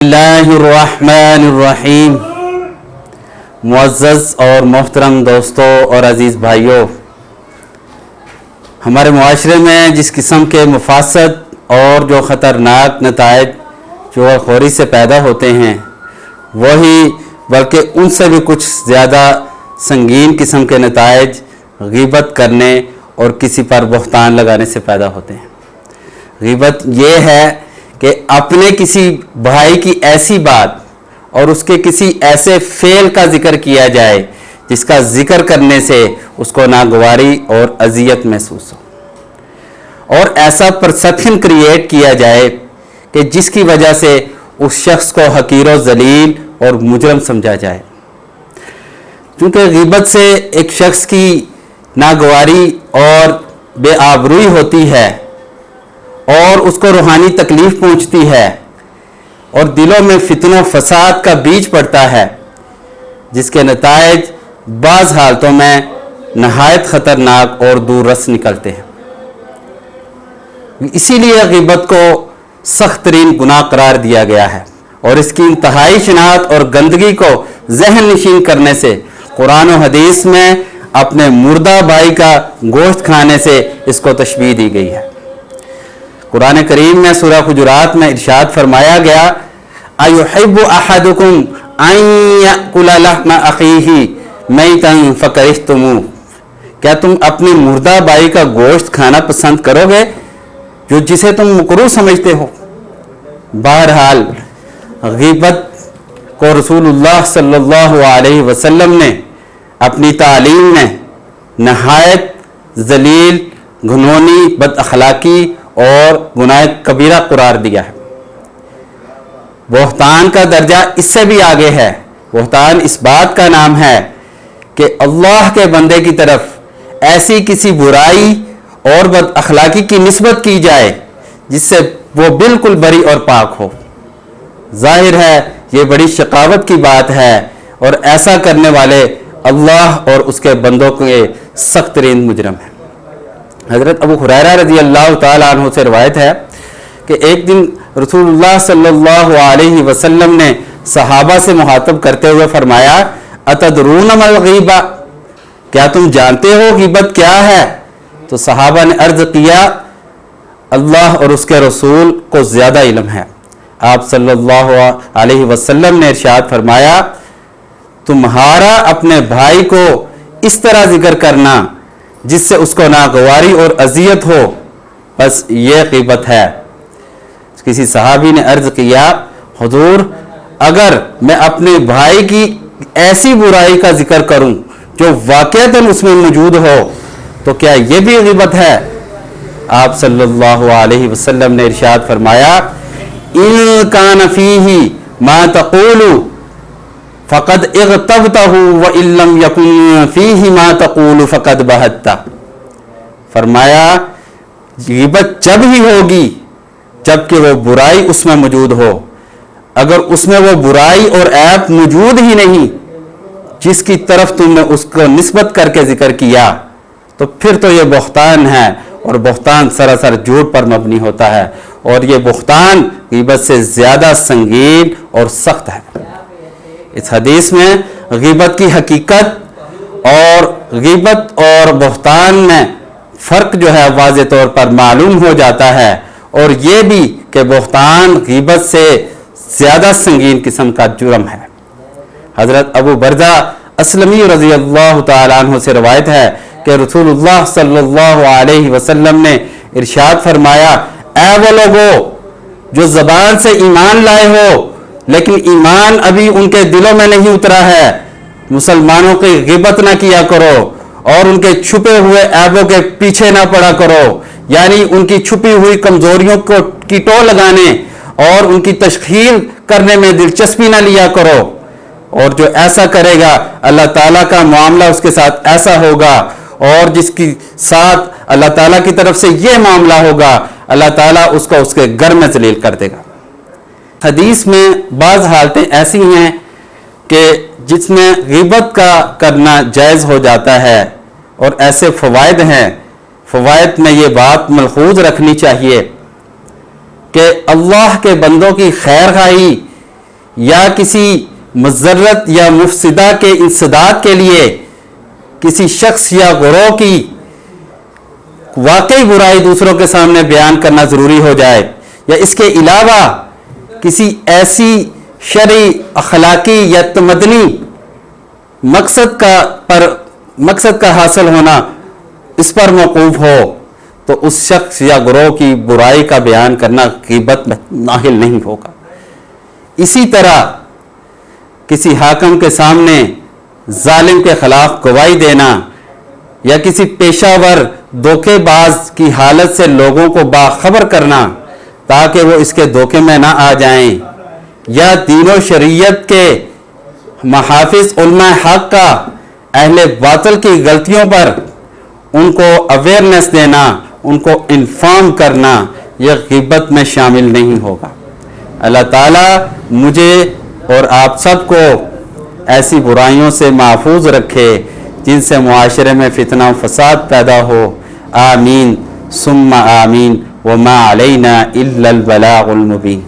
बिस्मिल्लाहिर्रहमानिर्रहीम। मुअज़्ज़ज़ और मोहतरम दोस्तों और अज़ीज़ भाइयों, हमारे मुआशरे में जिस किस्म के मुफासद और जो ख़तरनाक नताइज चुगलखोरी से पैदा होते हैं, वही बल्कि उनसे भी कुछ ज़्यादा संगीन किस्म के नताइज ग़ीबत करने और किसी पर बहतान लगाने से पैदा होते हैं। ग़ीबत ये है कि अपने किसी भाई की ऐसी बात और उसके किसी ऐसे फ़ेल का ज़िक्र किया जाए जिसका ज़िक्र करने से उसको नागवारी और अज़ियत महसूस हो, और ऐसा परसेप्शन क्रिएट किया जाए कि जिसकी वजह से उस शख्स को हकीर व ज़लील और मुजरम समझा जाए। क्योंकि ग़ीबत से एक शख्स की नागवारी और बेआबरूई होती है और उसको रूहानी तकलीफ़ पहुंचती है और दिलों में फितनों फसाद का बीज पड़ता है, जिसके नताइज बाज़ हालतों में नहायत ख़तरनाक और दूररस निकलते हैं। इसीलिए ग़ीबत को सख्त तरीन गुनाह करार दिया गया है और इसकी इंतहाई शनाअत और गंदगी को जहन नशीन करने से कुरान और हदीस में अपने मुर्दा भाई का गोश्त खाने से इसको तशबीह दी गई है। कुरान करीम में सूरह हुजुरात में इरशाद फरमाया गया, अयुहिब्बु अहदुकुम अन याकुला लहमा अखीही मैतन फकरिहतुमू, क्या तुम अपने मुर्दा भाई का गोश्त खाना पसंद करोगे जो जिसे तुम मकरूह समझते हो। बहरहाल ग़ीबत को रसूलुल्लाह सल्लल्लाहु अलैहि वसल्लम ने अपनी तालीम में नहायत ज़लील, घिनौनी, बदअखलाकी और गुनाह कबीरा करार दिया है। बहतान का दर्जा इससे भी आगे है। बहतान इस बात का नाम है कि अल्लाह के बंदे की तरफ ऐसी किसी बुराई और बदअखलाकी की निस्बत की जाए जिससे वो बिल्कुल बरी और पाक हो। जाहिर है ये बड़ी शकावत की बात है और ऐसा करने वाले अल्लाह और उसके बंदों के सख्त तरीन मुजरम हैं। हज़रत अबू हुरैरा रज़ी अल्लाह ताला अन्हु से रिवायत है कि एक दिन रसूलुल्लाह सल्लल्लाहु अलैहि वसल्लम ने सहाबा से मुखातब करते हुए फरमाया, अतदरून मल ग़ीबा, क्या तुम जानते हो ग़ीबत क्या है? तो सहाबा ने अर्ज़ किया, अल्लाह और उसके रसूल को ज़्यादा इल्म है। आप सल्लल्लाहु अलैहि वसल्लम ने इरशाद फरमाया, तुम्हारा अपने भाई को इस तरह जिक्र करना जिससे उसको नागवारी और अजियत हो, बस ये ग़ीबत है। किसी सहाबी ने अर्ज़ किया, हुजूर अगर मैं अपने भाई की ऐसी बुराई का जिक्र करूं जो वाक़अतन उसमें मौजूद हो तो क्या ये भी ग़ीबत है? आप सल्लल्लाहु अलैहि वसल्लम ने इरशाद फरमाया, इन कान फीही मा तक़ूलु फ़क़द इग़तबतहु व इल्लम यकुन फ़ीही मा तक़ूलु फ़क़द बहत्ता। फरमाया ग़ीबत जब ही होगी जबकि वो बुराई उसमें मौजूद हो। अगर उसमें वो बुराई और ऐब मौजूद ही नहीं जिसकी तरफ तुमने उसको निस्बत करके जिक्र किया तो फिर तो ये बहतान है, और बहतान सरासर झूठ पर मबनी होता है, और ये बहतान ग़ीबत से ज़्यादा संगीन और सख्त है। इस हदीस में ग़ीबत की हकीकत और ग़ीबत और बहतान में फ़र्क जो है वाज़ेह तौर पर मालूम हो जाता है, और ये भी कि बहतान ग़ीबत से ज़्यादा संगीन किस्म का जुर्म है। हज़रत अबू बरदा असलमी रज़ी अल्लाह ताला अन्हु से रवायत है कि रसूलुल्लाह सल्लल्लाहु अलैहि वसल्लम ने इरशाद फरमाया, ऐ वो लोगो जो ज़बान से ईमान लाए हो लेकिन ईमान अभी उनके दिलों में नहीं उतरा है, मुसलमानों की ग़ीबत ना किया करो और उनके छुपे हुए ऐबों के पीछे ना पड़ा करो, यानी उनकी छुपी हुई कमज़ोरियों को की टो लगाने और उनकी तशहीर करने में दिलचस्पी ना लिया करो। और जो ऐसा करेगा अल्लाह ताला का मामला उसके साथ ऐसा होगा, और जिसकी साथ अल्लाह ताला की तरफ से ये मामला होगा अल्लाह ताला उसको उसके घर में जलील कर देगा। हदीस में बाज़ हालतें ऐसी हैं कि जिसमें ग़ीबत का करना जायज़ हो जाता है, और ऐसे फ़वाइद हैं। फ़वाइद में ये बात मलहूज़ रखनी चाहिए कि अल्लाह के बंदों की खैर खाही یا کسی مضرت یا مفسدہ کے انسداد کے لیے کسی شخص یا گروہ کی واقعی برائی دوسروں کے سامنے بیان کرنا ضروری ہو جائے، یا اس کے علاوہ کسی ایسی شرعی، اخلاقی یا تمدنی مقصد کا حاصل ہونا اس پر موقوف ہو، تو اس شخص یا گروہ کی برائی کا بیان کرنا غیبت میں داخل نہیں ہوگا۔ اسی طرح کسی حاکم کے سامنے ظالم کے خلاف گواہی دینا، یا کسی پیشہ ور دھوکے باز کی حالت سے لوگوں کو باخبر کرنا تاکہ وہ اس کے دھوکے میں نہ آ جائیں، یا دین و شریعت کے محافظ علماء حق کا اہل باطل کی غلطیوں پر ان کو اویئرنیس دینا، ان کو انفارم کرنا، یہ غیبت میں شامل نہیں ہوگا۔ اللہ تعالیٰ مجھے اور آپ سب کو ایسی برائیوں سے محفوظ رکھے جن سے معاشرے میں فتنہ و فساد پیدا ہو۔ آمین ثم آمین، وما علینا الا البلاغ المبین۔